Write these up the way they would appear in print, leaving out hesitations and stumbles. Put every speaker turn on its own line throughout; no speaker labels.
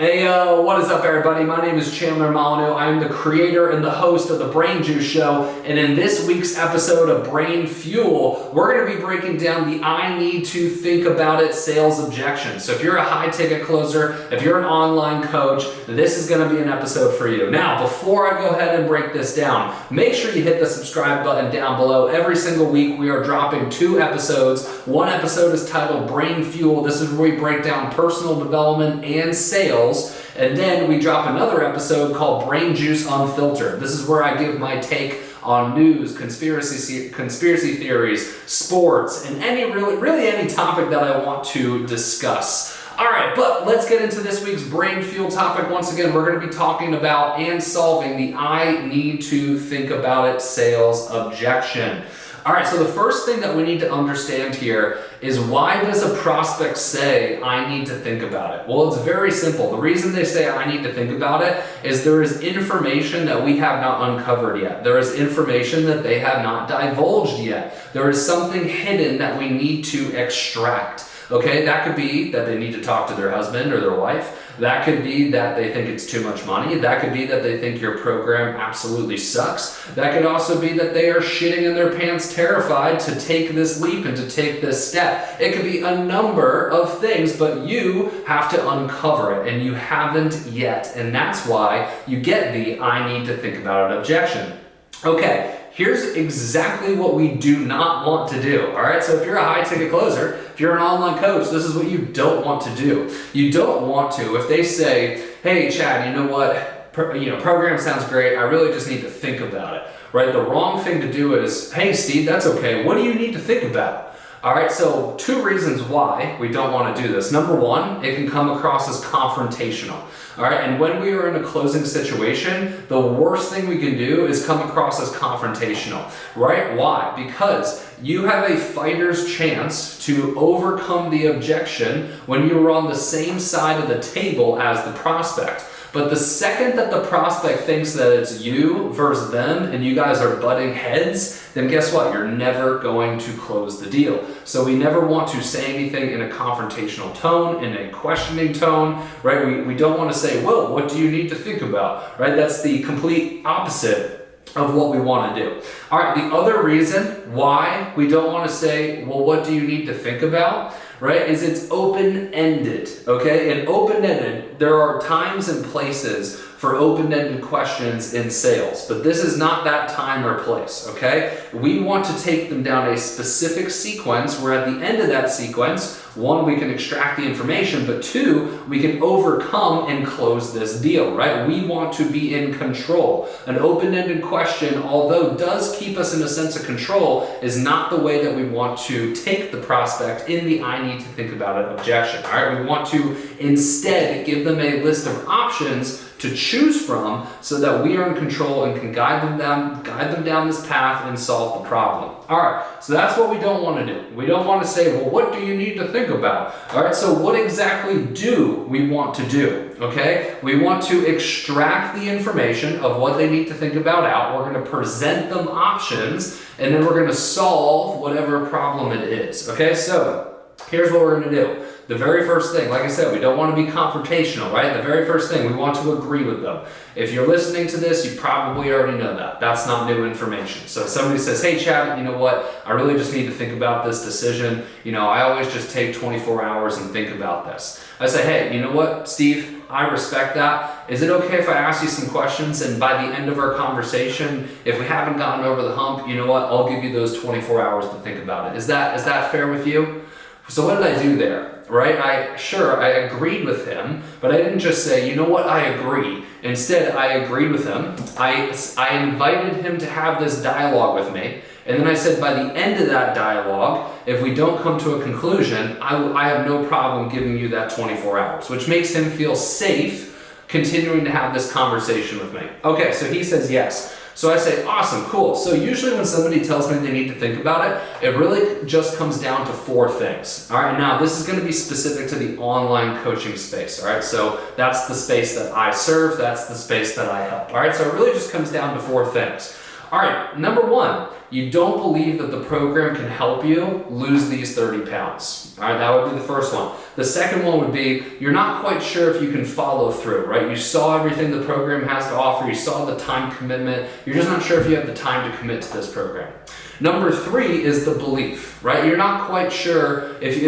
Hey, what is up everybody? My name is Chandler Molyneux. I'm the creator and the host of the Brain Juice Show, and in this week's episode of Brain Fuel, we're going to be breaking down the I need to think about it sales objection. So if you're a high ticket closer, if you're an online coach, this is going to be an episode for you. Now, before I go ahead and break this down, make sure you hit the subscribe button down below. Every single week we are dropping 2 episodes. One episode is titled Brain Fuel. This is where we break down personal development and sales. And then we drop another episode called Brain Juice Unfiltered. This is where I give my take on news, conspiracy theories, sports, and really any topic that I want to discuss. All right, but let's get into this week's Brain Fuel topic. Once again, we're going to be talking about and solving the I need to think about it sales objection. All right, so the first thing that we need to understand here is, why does a prospect say, I need to think about it? Well, it's very simple. The reason they say, I need to think about it, is there is information that we have not uncovered yet. There is information that they have not divulged yet. There is something hidden that we need to extract. Okay, that could be that they need to talk to their husband or their wife. That could be that they think it's too much money. That could be that they think your program absolutely sucks. That could also be that they are shitting in their pants, terrified to take this leap and to take this step. It could be a number of things, but you have to uncover it, and you haven't yet. And that's why you get the I need to think about it objection. Okay. Here's exactly what we do not want to do, all right? So if you're a high-ticket closer, if you're an online coach, this is what you don't want to do. You don't want to, if they say, hey, Chad, you know what? Program sounds great. I really just need to think about it, right? The wrong thing to do is, hey, Steve, that's okay. What do you need to think about? All right, so 2 reasons why we don't want to do this. Number 1, it can come across as confrontational. All right, and when we are in a closing situation, the worst thing we can do is come across as confrontational, right? Why? Because you have a fighter's chance to overcome the objection when you are on the same side of the table as the prospect. But the second that the prospect thinks that it's you versus them and you guys are butting heads, then guess what? You're never going to close the deal. So we never want to say anything in a confrontational tone, in a questioning tone, right? We don't want to say, whoa, what do you need to think about, right? That's the complete opposite of what we want to do. All right, the other reason why we don't want to say, well, what do you need to think about, right, is it's open-ended, okay? And open-ended, there are times and places for open-ended questions in sales, but this is not that time or place, okay? We want to take them down a specific sequence where at the end of that sequence, 1, we can extract the information, but 2, we can overcome and close this deal, right? We want to be in control. An open-ended question, although does keep us in a sense of control, is not the way that we want to take the prospect in the I need to think about it objection, all right? We want to instead give them a list of options to choose from so that we are in control and can guide them down this path and solve the problem. All right, so that's what we don't want to do. We don't want to say, well, what do you need to think about? All right, so what exactly do we want to do? Okay, we want to extract the information of what they need to think about out. We're going to present them options, and then we're going to solve whatever problem it is. Okay, so here's what we're going to do. The very first thing, like I said, we don't want to be confrontational, right? The very first thing, we want to agree with them. If you're listening to this, you probably already know that. That's not new information. So if somebody says, hey, Chad, you know what? I really just need to think about this decision. I always just take 24 hours and think about this. I say, hey, you know what, Steve? I respect that. Is it okay if I ask you some questions, and by the end of our conversation, if we haven't gotten over the hump, you know what? I'll give you those 24 hours to think about it. Is that fair with you? So what did I do there? Right? I agreed with him, but I didn't just say, you know what, I agree. Instead, I agreed with him. I invited him to have this dialogue with me. And then I said, by the end of that dialogue, if we don't come to a conclusion, I have no problem giving you that 24 hours, which makes him feel safe continuing to have this conversation with me. Okay, so he says yes. So I say, awesome, cool. So usually when somebody tells me they need to think about it, it really just comes down to 4 things. All right, now this is going to be specific to the online coaching space. All right, so that's the space that I serve. That's the space that I help. All right, so it really just comes down to 4 things. All right, number 1, you don't believe that the program can help you lose these 30 pounds. All right, that would be the first one. The second one would be, you're not quite sure if you can follow through, right? You saw everything the program has to offer, you saw the time commitment, you're just not sure if you have the time to commit to this program. Number 3 is the belief, right? You're not quite sure if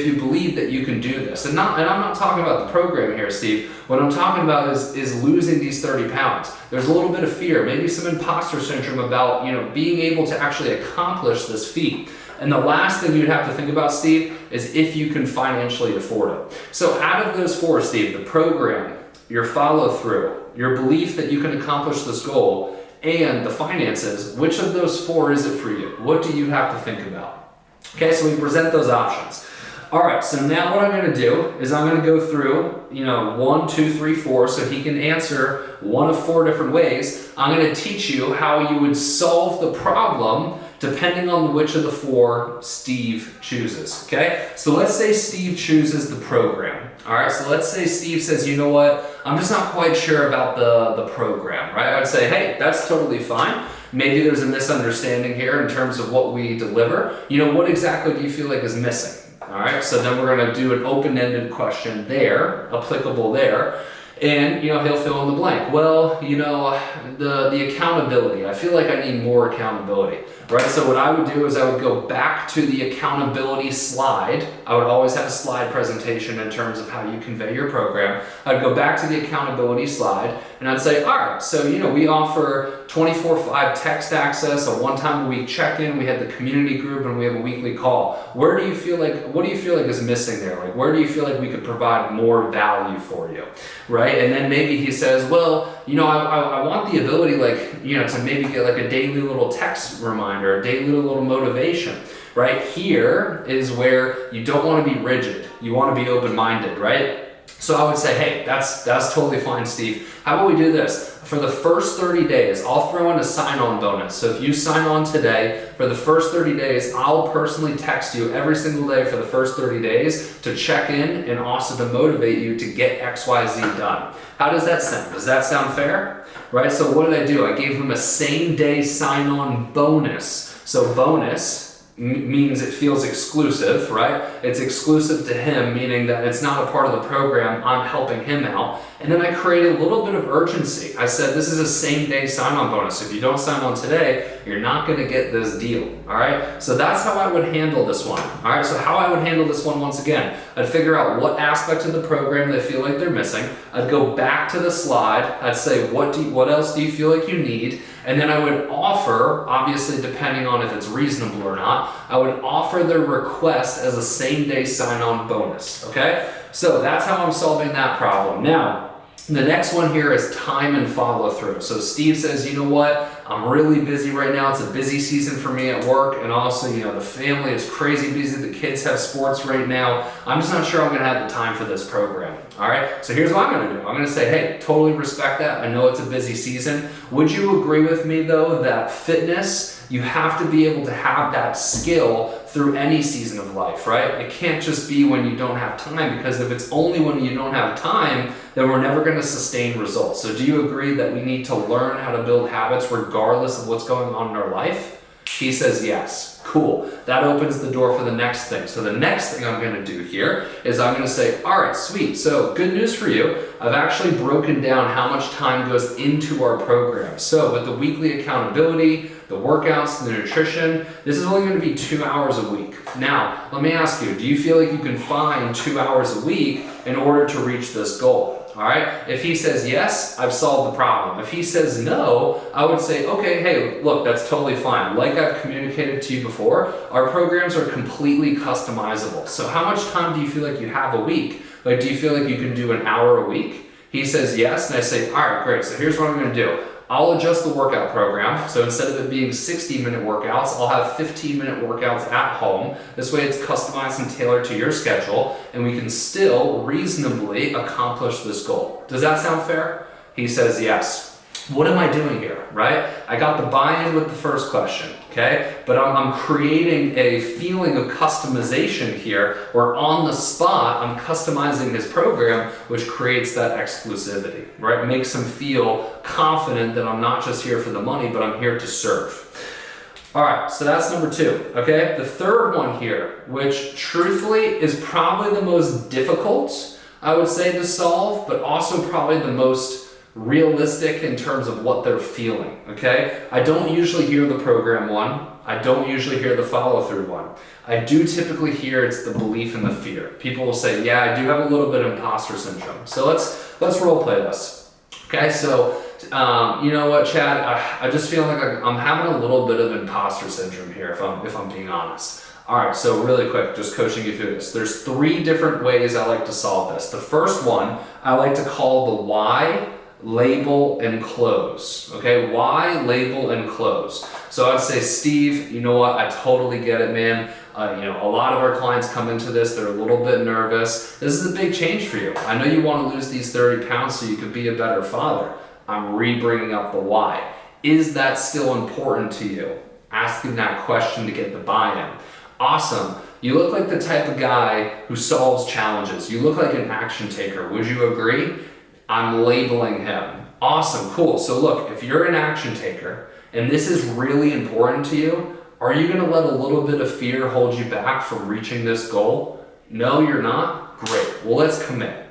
you believe that you can do this. And I'm not talking about the program here, Steve. What I'm talking about is losing these 30 pounds. There's a little bit of fear, maybe some imposter syndrome about, being able to actually accomplish this feat. And the last thing you'd have to think about, Steve, is if you can financially afford it. So out of those 4, Steve, the program, your follow through, your belief that you can accomplish this goal, and the finances, which of those 4 is it for you? What do you have to think about? Okay, so we present those options. All right, so now what I'm going to do is I'm going to go through, 1, 2, 3, 4, so he can answer one of 4 different ways. I'm going to teach you how you would solve the problem depending on which of the 4 Steve chooses, okay? So let's say Steve chooses the program. All right, so let's say Steve says, you know what, I'm just not quite sure about the program, right? I would say, hey, that's totally fine. Maybe there's a misunderstanding here in terms of what we deliver. What exactly do you feel like is missing? All right, so then we're gonna do an open-ended question there, applicable there. And, he'll fill in the blank. Well, the accountability. I feel like I need more accountability, right? So what I would do is I would go back to the accountability slide. I would always have a slide presentation in terms of how you convey your program. I'd go back to the accountability slide and I'd say, all right, so, we offer 24/5 text access, a 1-time-a-week check-in, we have the community group, and we have a weekly call. What do you feel like is missing there? Like, where do you feel like we could provide more value for you, right? And then maybe he says, well, I want the ability, to maybe get like a daily little text reminder, a daily little motivation. Right here is where you don't want to be rigid. You want to be open-minded, right? So I would say, hey, that's totally fine, Steve. How about we do this? For the first 30 days, I'll throw in a sign-on bonus. So if you sign on today, for the first 30 days, I'll personally text you every single day for the first 30 days to check in and also to motivate you to get XYZ done. How does that sound? Does that sound fair? Right, so what did I do? I gave him a same-day sign-on bonus. So bonus means it feels exclusive, right? It's exclusive to him, meaning that it's not a part of the program, I'm helping him out. And then I created a little bit of urgency. I said, this is a same-day sign-on bonus. If you don't sign on today, you're not gonna get this deal, all right? So that's how I would handle this one, all right? So how I would handle this one, once again, I'd figure out what aspect of the program they feel like they're missing. I'd go back to the slide. I'd say, what else do you feel like you need? And then I would offer, obviously depending on if it's reasonable or not, I would offer the request as a same-day sign-on bonus, okay? So that's how I'm solving that problem. Now, the next one here is time and follow through. So Steve says, you know what? I'm really busy right now. It's a busy season for me at work. And also, the family is crazy busy. The kids have sports right now. I'm just not sure I'm going to have the time for this program. All right. So here's what I'm going to do. I'm going to say, hey, totally respect that. I know it's a busy season. Would you agree with me though, that fitness, you have to be able to have that skill through any season of life, right? It can't just be when you don't have time, because if it's only when you don't have time, then we're never going to sustain results. So do you agree that we need to learn how to build habits regardless of what's going on in our life? He says yes. Cool. That opens the door for the next thing. So the next thing I'm going to do here is I'm going to say, all right, sweet. So good news for you. I've actually broken down how much time goes into our program. So with the weekly accountability, the workouts, the nutrition, this is only going to be 2 hours a week. Now, let me ask you, do you feel like you can find 2 hours a week in order to reach this goal? All right. If he says yes, I've solved the problem. If he says no, I would say, okay, hey, look, that's totally fine. Like I've communicated to you before, our programs are completely customizable. So how much time do you feel like you have a week? Like, do you feel like you can do an hour a week? He says yes, and I say, all right, great. So here's what I'm going to do. I'll adjust the workout program. So instead of it being 60-minute workouts, I'll have 15-minute workouts at home. This way it's customized and tailored to your schedule, and we can still reasonably accomplish this goal. Does that sound fair? He says yes. What am I doing here, right? I got the buy-in with the first question, okay? But I'm creating a feeling of customization here, where on the spot, I'm customizing his program, which creates that exclusivity, right? Makes him feel confident that I'm not just here for the money, but I'm here to serve. All right, so that's number 2, okay? The third one here, which truthfully is probably the most difficult, I would say, to solve, but also probably the most realistic in terms of what they're feeling, okay? I don't usually hear the program one. I don't usually hear the follow-through one. I do typically hear it's the belief and the fear. People will say, yeah, I do have a little bit of imposter syndrome. So let's role play this, okay? So you know what, Chad? I just feel like I'm having a little bit of imposter syndrome here, if I'm being honest. All right, so really quick, just coaching you through this. There's 3 different ways I like to solve this. The first one I like to call the why, label, and close. Okay, why, label, and close. So I'd say, Steve, you know what? I totally get it, man. A lot of our clients come into this, they're a little bit nervous. This is a big change for you. I know you want to lose these 30 pounds so you could be a better father. I'm re-bringing up the why. Is that still important to you? Asking that question to get the buy-in. Awesome. You look like the type of guy who solves challenges. You look like an action taker. Would you agree? I'm labeling him. Awesome, cool. So look, if you're an action taker and this is really important to you, are you going to let a little bit of fear hold you back from reaching this goal? No, you're not? Great. Well, let's commit.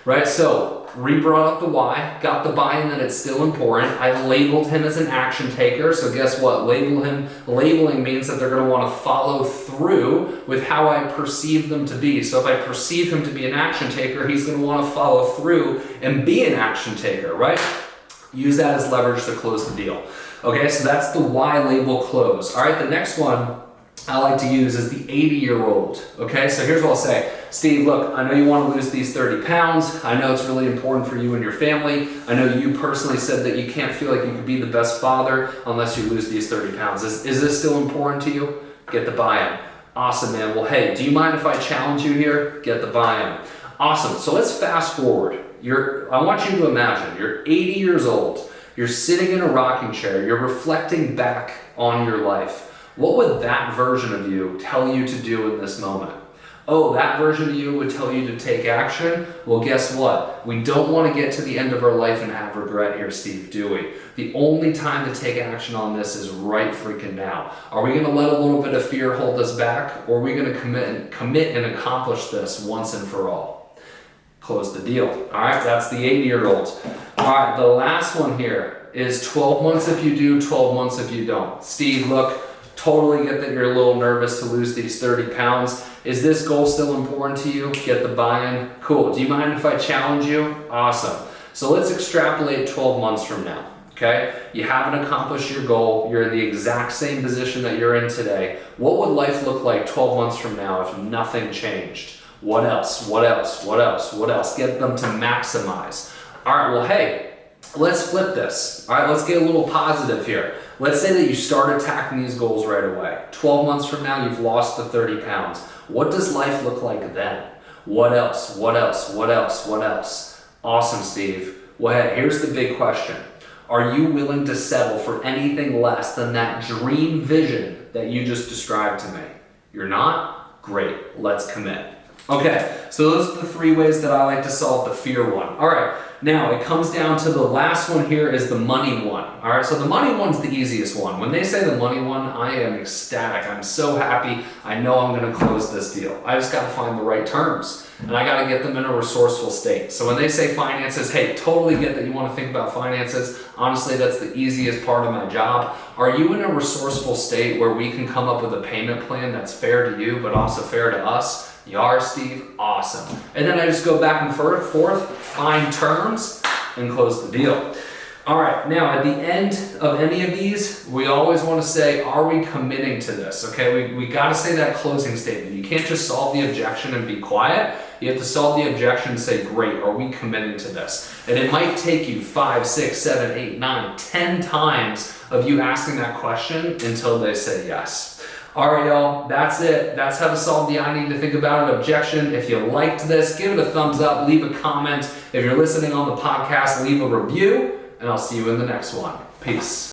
Right? So re-brought up the why, got the buy-in that it's still important. I labeled him as an action taker. So guess what? Labeling means that they're going to want to follow through with how I perceive them to be. So if I perceive him to be an action taker, he's going to want to follow through and be an action taker, right? Use that as leverage to close the deal. Okay, so that's the why, label, close. All right, the next one I like to use is the 80-year-old. Okay, so here's what I'll say. Steve, look, I know you want to lose these 30 pounds. I know it's really important for you and your family. I know you personally said that you can't feel like you could be the best father unless you lose these 30 pounds. Is this still important to you? Get the buy-in. Awesome, man. Well, hey, do you mind if I challenge you here? Get the buy-in. Awesome. So let's fast forward. I want you to imagine you're 80 years old. You're sitting in a rocking chair. You're reflecting back on your life. What would that version of you tell you to do in this moment? Oh, that version of you would tell you to take action? Well, guess what? We don't want to get to the end of our life and have regret here, Steve, do we? The only time to take action on this is right freaking now. Are we going to let a little bit of fear hold us back, or are we going to commit and accomplish this once and for all? Close the deal. All right, that's the 80-year-old. All right, the last one here is 12 months if you do, 12 months if you don't. Steve, look, totally get that you're a little nervous to lose these 30 pounds. Is this goal still important to you? Get the buy-in. Cool. Do you mind if I challenge you? Awesome. So let's extrapolate 12 months from now. Okay? You haven't accomplished your goal. You're in the exact same position that you're in today. What would life look like 12 months from now if nothing changed? What else? What else? What else? What else? Get them to maximize. All right, well, hey, let's flip this. All right, let's get a little positive here. Let's say that you start attacking these goals right away. 12 months from now, you've lost the 30 pounds. What does life look like then? What else? What else? What else? What else? Awesome, Steve. Well, hey, here's the big question. Are you willing to settle for anything less than that dream vision that you just described to me? You're not? Great. Let's commit. Okay, so those are the 3 ways that I like to solve the fear one. All right, now it comes down to the last one here is the money one. All right, so the money one's the easiest one. When they say the money one, I am ecstatic. I'm so happy. I know I'm going to close this deal. I just got to find the right terms, and I got to get them in a resourceful state. So when they say finances, hey, totally get that you want to think about finances. Honestly, that's the easiest part of my job. Are you in a resourceful state where we can come up with a payment plan that's fair to you, but also fair to us? You are, Steve? Awesome. And then I just go back and forth, find terms, and close the deal. All right, now at the end of any of these, we always want to say, are we committing to this? Okay, we got to say that closing statement. You can't just solve the objection and be quiet. You have to solve the objection and say, great, are we committing to this? And it might take you 5, 6, 7, 8, 9, 10 times of you asking that question until they say yes. All right, y'all, that's it. That's how to solve the I need to think about it objection. If you liked this, give it a thumbs up, leave a comment. If you're listening on the podcast, leave a review, and I'll see you in the next one. Peace.